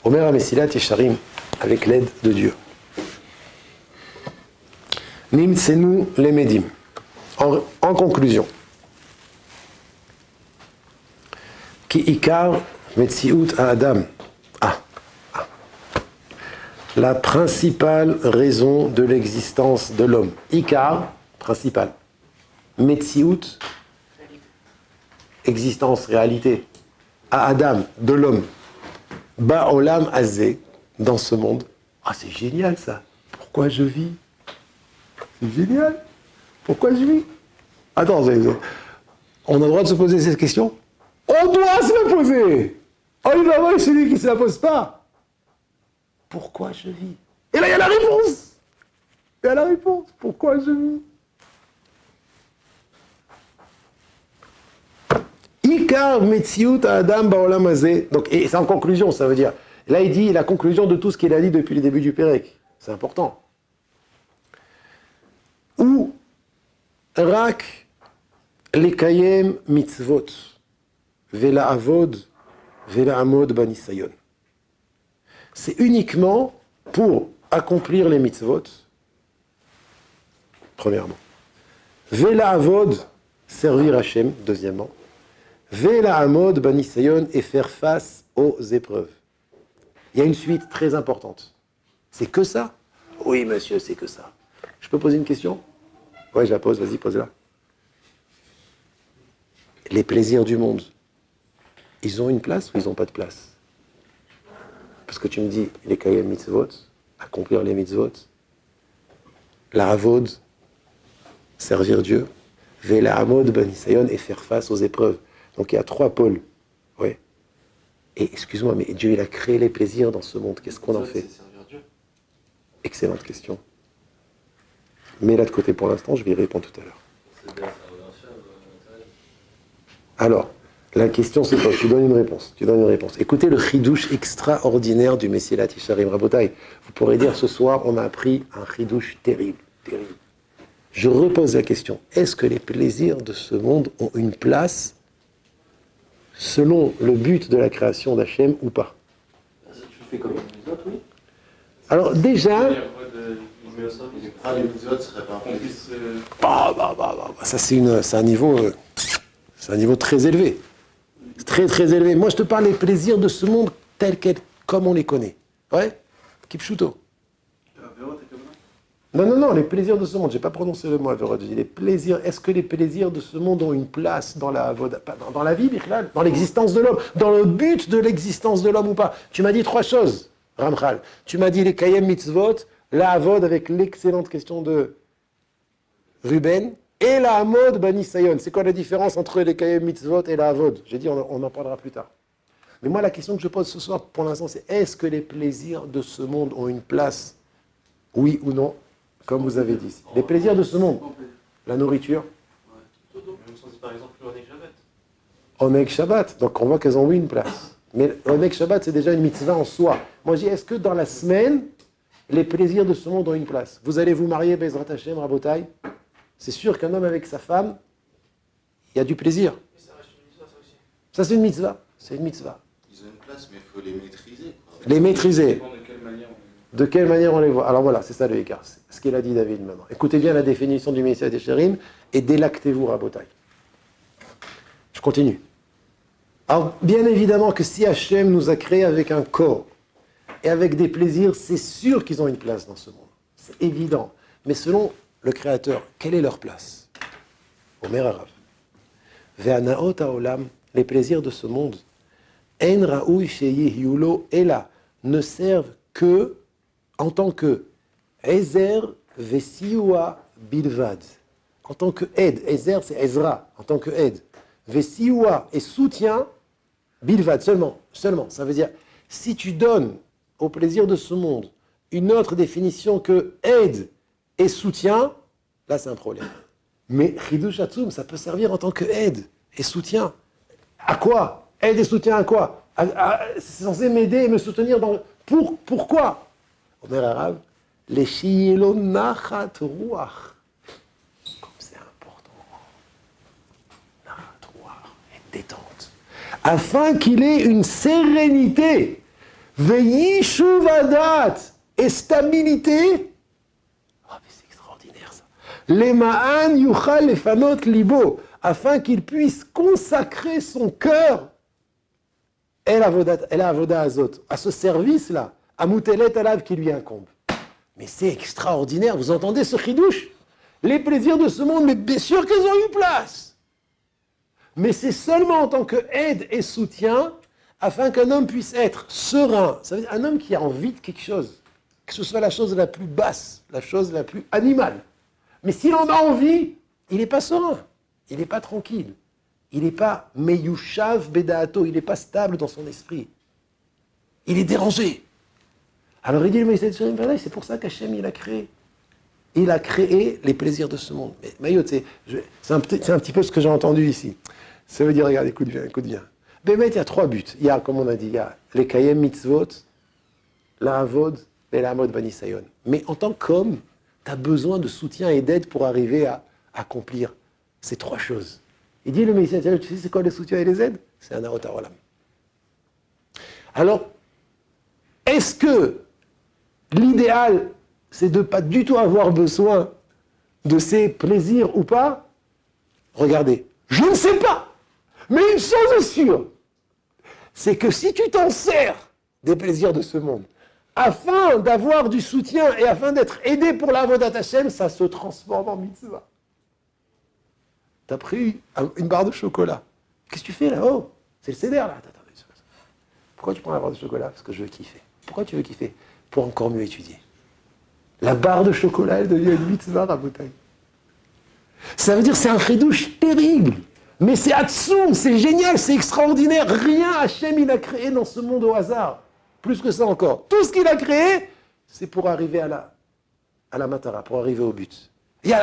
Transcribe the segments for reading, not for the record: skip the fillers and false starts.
Omer HaMesilat Yesharim, avec l'aide de Dieu. Nimtsenu Lemedim. En conclusion, Ki Ikar Metziut Adam. La principale raison de l'existence de l'homme. Ikar, principal. Metziut, existence, réalité. Adam, de l'homme. Ba'olam Azeh, dans ce monde. Ah, c'est génial ça. Pourquoi je vis? C'est génial. Pourquoi je vis? Attends, on a le droit de se poser cette question? On doit se la poser. Oh, évidemment, celui qui ne se la pose pas. Pourquoi je vis? Et là, il y a la réponse. Il y a la réponse. Pourquoi je vis? Ikar metziut adam ba'olam hazeh. Donc, et c'est en conclusion, ça veut dire. Là, il dit la conclusion de tout ce qu'il a dit depuis le début du Pérec. C'est important. Ou rak lekayem mitzvot vela avod vela amod banisayon. C'est uniquement pour accomplir les mitzvot, premièrement. Vela avod, servir Hachem, deuxièmement. Vela amod banisayon, et faire face aux épreuves. Il y a une suite très importante. C'est que ça? Oui, monsieur, c'est que ça. Je peux poser une question? Ouais, je la pose, vas-y, pose-la. Les plaisirs du monde, ils ont une place ou ils n'ont pas de place? Parce que tu me dis, les kayem mitzvot, accomplir les mitzvot, la avod, servir Dieu, vela amod banisayon, et faire face aux épreuves. Donc il y a trois pôles. Ouais. Et excuse-moi, mais Dieu, il a créé les plaisirs dans ce monde. Qu'est-ce qu'on en fait? Excellente question. Mets-la de côté pour l'instant, je vais y répondre tout à l'heure. Alors, la question c'est quoi? Tu donnes une réponse. Écoutez le chidouche extraordinaire du Mesilat Yesharim Rabotai. Vous pourrez dire ce soir, on a appris un chidouche terrible. Je repose la question. Est-ce que les plaisirs de ce monde ont une place selon le but de la création d'Hachem ou pas? Ça, tu le fais comme les autres, oui. Alors déjà... les mitzvot seraient pas ça c'est un niveau... c'est un niveau très élevé. Très très élevé. Moi je te parle des plaisirs de ce monde tels quels, comme on les connaît. Ouais? Kipchuto. Non, les plaisirs de ce monde. J'ai pas prononcé le mot Averot. J'ai dit les plaisirs. Est-ce que les plaisirs de ce monde ont une place dans la vie, Bichlal, dans l'existence de l'homme, dans le but de l'existence de l'homme ou pas? Tu m'as dit trois choses, Ramchal. Tu m'as dit les Kayem Mitzvot, la Avod avec l'excellente question de Ruben, et la Amod Banisayon. C'est quoi la différence entre les Kayem Mitzvot et la Avod? J'ai dit, on en parlera plus tard. Mais moi, la question que je pose ce soir, pour l'instant, c'est est-ce que les plaisirs de ce monde ont une place? Oui ou non? Comme vous avez dit. Les plaisirs de ce monde. La nourriture. Par exemple, le Oneg Shabbat. Oneg Shabbat. Donc on voit qu'elles ont eu une place. Mais Oneg Shabbat, c'est déjà une mitzvah en soi. Moi, je dis, est-ce que dans la semaine, les plaisirs de ce monde ont une place? Vous allez vous marier, Bezrat Hashem, Rabotai. C'est sûr qu'un homme avec sa femme, il y a du plaisir. Mais ça reste une mitzvah, ça aussi. Ça, c'est une mitzvah. C'est une mitzvah. Ils ont une place, mais il faut les maîtriser. Les maîtriser. De quelle manière on les voit? Alors voilà, c'est ça le écart. C'est ce qu'il a dit David maintenant. Écoutez bien la définition du Mesilat Yesharim et délectez-vous, Rabotai. Je continue. Alors, bien évidemment que si Hachem nous a créés avec un corps et avec des plaisirs, c'est sûr qu'ils ont une place dans ce monde. C'est évident. Mais selon le Créateur, quelle est leur place? Omer Arav. Ve'anaot ha'olam, les plaisirs de ce monde, en ra'ouy sheyihyulo ela, ne servent que en tant que Ezer Vesiwa Bilvad, en tant que aide. Ezer, c'est Ezra, en tant que aide. Vesiwa et soutien, Bilvad, seulement. Ça veut dire, si tu donnes au plaisir de ce monde une autre définition que aide et soutien, là c'est un problème. Mais Chidush Hatzum, ça peut servir en tant que aide et soutien. À quoi? Aide et soutien à quoi? C'est censé m'aider et me soutenir dans... Pourquoi? Omer Arav, les shielo nachat ruach. Comme c'est important. Nachat ruach, détente. Afin qu'il ait une sérénité Ve'yishuvadat, et stabilité. Oh, mais c'est extraordinaire ça. Lema'an yuchal lefanot libo, afin qu'il puisse consacrer son cœur et la avoda azot, à ce service-là, à mutelet alav qui lui incombe. Mais c'est extraordinaire, vous entendez ce chidouche? Les plaisirs de ce monde, mais bien sûr qu'ils ont eu place. Mais c'est seulement en tant qu'aide et soutien, afin qu'un homme puisse être serein. Ça veut dire un homme qui a envie de quelque chose, que ce soit la chose la plus basse, la chose la plus animale. Mais s'il en a envie, il n'est pas serein, il n'est pas tranquille. Il n'est pas meyushav bedaato, il n'est pas stable dans son esprit. Il est dérangé. Alors il dit, mais c'est pour ça qu'Hachem il a créé. Il a créé les plaisirs de ce monde. Mais Maïot, c'est un petit peu ce que j'ai entendu ici. Ça veut dire, regarde, écoute bien. Bémet, il y a 3 buts. Il y a, comme on a dit, il y a les kayem mitzvot, la avod et la amod banisayon. Mais en tant qu'homme, tu as besoin de soutien et d'aide pour arriver à accomplir ces 3 choses. Il dit, le Messie, tu sais c'est quoi le soutien et les aides? C'est un arot haolam. Alors, est-ce que l'idéal, c'est de ne pas du tout avoir besoin de ces plaisirs ou pas? Regardez, je ne sais pas. Mais une chose est sûre, c'est que si tu t'en sers des plaisirs de ce monde, afin d'avoir du soutien et afin d'être aidé pour la Avodat Hashem, ça se transforme en mitzvah. Tu as pris une barre de chocolat. Qu'est-ce que tu fais là? Oh, c'est le seder là. Attends, pourquoi tu prends la barre de chocolat? Parce que je veux kiffer. Pourquoi tu veux kiffer? Pour encore mieux étudier. La barre de chocolat, elle devient une mitzvah à bouteille. Ça veut dire que c'est un chidouche terrible. Mais c'est Hatsoum, c'est génial, c'est extraordinaire. Rien Hachem il a créé dans ce monde au hasard. Plus que ça encore. Tout ce qu'il a créé, c'est pour arriver à la matara, pour arriver au but. Il y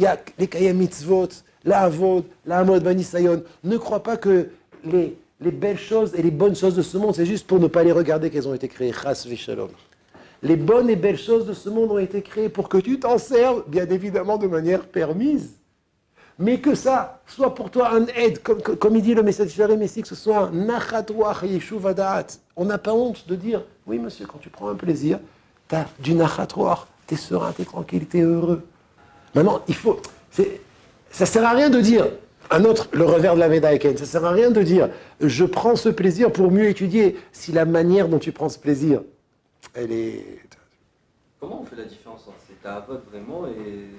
a les kayem mitzvot, la avod, la amod banisayon. Ne crois pas que les belles choses et les bonnes choses de ce monde, c'est juste pour ne pas les regarder qu'elles ont été créées. Chas v'shalom. Les bonnes et belles choses de ce monde ont été créées pour que tu t'en serves, bien évidemment de manière permise. Mais que ça soit pour toi un aide, comme il dit le message ici, que ce soit un nachatouach yeshuvadat. On n'a pas honte de dire, oui monsieur, quand tu prends un plaisir, tu as du nachatouach, tu es serein, tu es tranquille, tu es heureux. Maintenant, ça ne sert à rien de dire, le revers de la médaille, ça ne sert à rien de dire, je prends ce plaisir pour mieux étudier, si la manière dont tu prends ce plaisir, elle est... Comment on fait la différence entre c'est ta avod vraiment et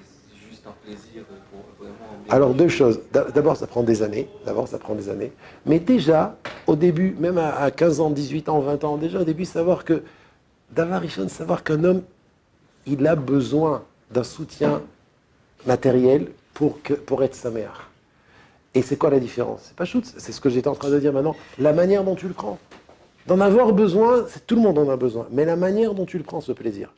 juste un plaisir pour vraiment... Alors 2 choses. D'abord, ça prend des années. Mais déjà, au début, même à 15 ans, 18 ans, 20 ans, déjà au début, savoir qu'un homme, il a besoin d'un soutien matériel pour être sa mère. Et c'est quoi la différence? C'est pas shoot, c'est ce que j'étais en train de dire maintenant. La manière dont tu le prends. D'en avoir besoin, tout le monde en a besoin. Mais la manière dont tu le prends, ce plaisir.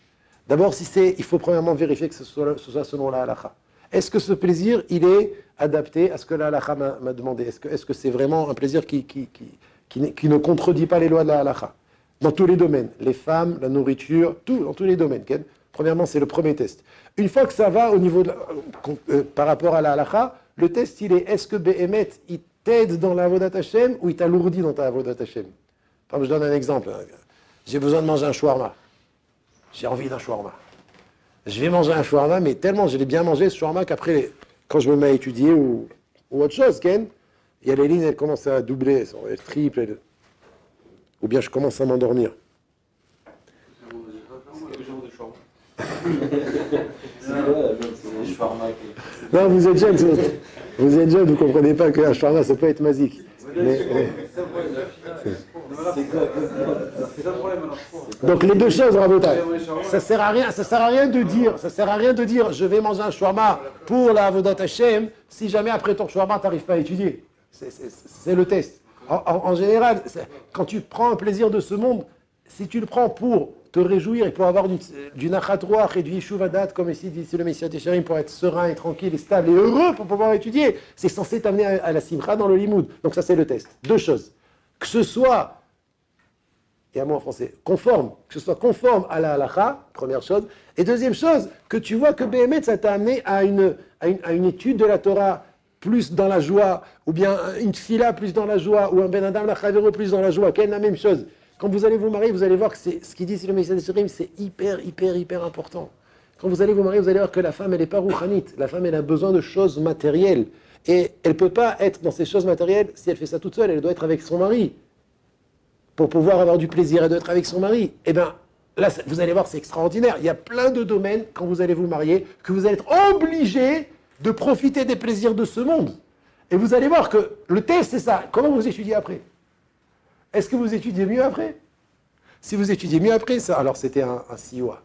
D'abord, il faut premièrement vérifier que ce soit selon la halakha. Est-ce que ce plaisir, il est adapté à ce que la halakha m'a demandé? Est-ce que c'est vraiment un plaisir qui ne contredit pas les lois de la halakha? Dans tous les domaines. Les femmes, la nourriture, dans tous les domaines. Ken. Premièrement, c'est le premier test. Une fois que ça va au niveau par rapport à la halakha, le test, il est, est-ce que Behemet, il t'aide dans la Avodat Hashem ou il t'alourdit dans ta Avodat Hashem? Je donne un exemple. J'ai besoin de manger un shawarma. J'ai envie d'un shawarma. Je vais manger un shawarma, mais tellement je l'ai bien mangé, ce shawarma, qu'après, quand je me mets à étudier ou autre chose, Ken, il y a les lignes, elles commencent à doubler, elles sont triples, ou bien je commence à m'endormir. Non, vous êtes jeune, vous ne comprenez pas qu'un shawarma, ça peut être magique. Donc les 2 choses, Rabotai, ça sert à rien de dire, je vais manger un shawarma pour la Avodat Hashem, si jamais après ton shawarma, tu n'arrives pas à étudier. C'est le test. En général, quand tu prends un plaisir de ce monde, si tu le prends pour te réjouir et pour avoir du nachatouach et du yeshuvadat, comme ici dit le Messie Tesharim, pour être serein et tranquille et stable et heureux pour pouvoir étudier, c'est censé t'amener à la simcha dans le limoud. Donc ça, c'est le test. 2 choses. Que ce soit, et à moi en français, que ce soit conforme à la halakha, première chose. Et deuxième chose, que tu vois que Béhémet, ça t'a amené à une étude de la Torah plus dans la joie, ou bien une tfila plus dans la joie, ou un ben adam la chavero plus dans la joie, quelle est la même chose. Quand vous allez vous marier, vous allez voir que ce qu'il dit ici le Messiah Sherim, c'est hyper important. Quand vous allez vous marier, vous allez voir que la femme, elle n'est pas rouchanite. La femme, elle a besoin de choses matérielles. Et elle ne peut pas être dans ces choses matérielles si elle fait ça toute seule. Elle doit être avec son mari. Pour pouvoir avoir du plaisir, elle doit être avec son mari. Eh bien, là, vous allez voir, c'est extraordinaire. Il y a plein de domaines, quand vous allez vous marier, que vous allez être obligé de profiter des plaisirs de ce monde. Et vous allez voir que le test, c'est ça. Comment vous étudiez après? Est-ce que vous étudiez mieux après? Si vous étudiez mieux après, ça, alors c'était un siwa.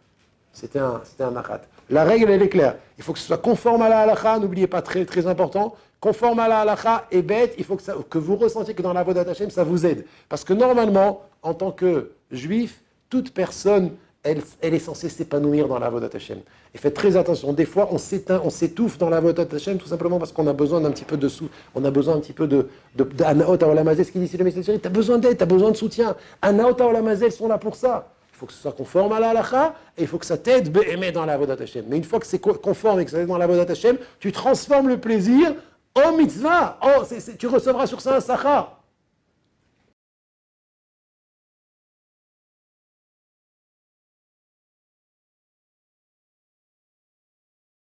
C'était un marat. La règle, elle est claire. Il faut que ce soit conforme à la halakha, n'oubliez pas, très, très important. Conforme à la halakha et bête, il faut que vous ressentiez que dans la Avodat Hashem, ça vous aide. Parce que normalement, en tant que juif, toute personne, elle est censée s'épanouir dans la Avodat Hashem. Et faites très attention. Des fois, on s'éteint, on s'étouffe dans la Avodat Hashem, tout simplement parce qu'on a besoin d'un petit peu de sous, on a besoin un petit peu d'anaot haolamazé, ce qu'il dit ici le messager, tu as besoin d'aide, tu as besoin de soutien. Anaot haolamazé, elles sont là pour ça. Il faut que ce soit conforme à la halakha et il faut que ça t'aide à dans la Avodat Hashem. Mais une fois que c'est conforme et que ça t'aide dans la Avodat Hashem, tu transformes le plaisir en mitzvah. Tu recevras sur ça un sachar.